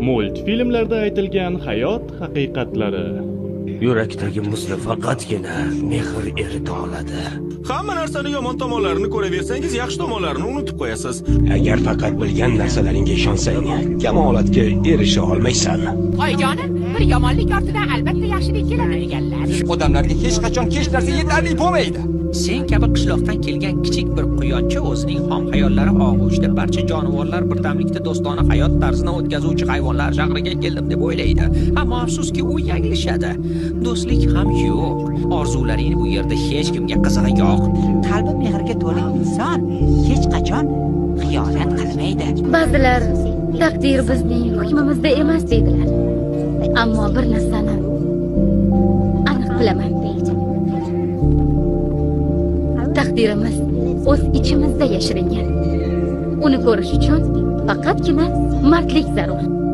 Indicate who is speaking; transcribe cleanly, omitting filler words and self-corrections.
Speaker 1: Multfilmlarda aytilgan hayot haqiqatlari.
Speaker 2: Yurakdagi muzni faqatgina mehr erita oladi.
Speaker 3: Hamma narsani yomon tomonlarini ko'raversangiz, yaxshi tomonlarini unutib qo'yasiz.
Speaker 4: Agar faqat bilgan narsalaringga ishonsang, kamolatga erisha olmaysan.
Speaker 5: Oyijonim, bir yomonlik ortidan albatta yaxshilik keladi deganlar.
Speaker 6: Odamlarga hech qachon hech narsa yetarli bo'lmaydi.
Speaker 5: Sen kabi qishloqdan kelgan kichik bir quyoncha o'zining xom hayollari og'ushida barcha jonivorlar birdamlikda do'stona hayot tarzini o'tkazuvchi hayvonlar shahriga keldim deb o'ylaydi. Ammo afsuski u yanglishadi. Do'stlik ham yo'q. Orzularing bu yerda hech kimga qizig'i yo'q.
Speaker 7: Qalbi mehrga to'la inson hech qachon xiyonat qilmaydi.
Speaker 8: Ba'zilar taqdir bizning hukmimizda emas deydilar. Ammo bir narsani aniq bilaman. Taqdirimiz o'z ichimizda yashiringan. Uni ko'rish uchun faqatgina mardlik zarur.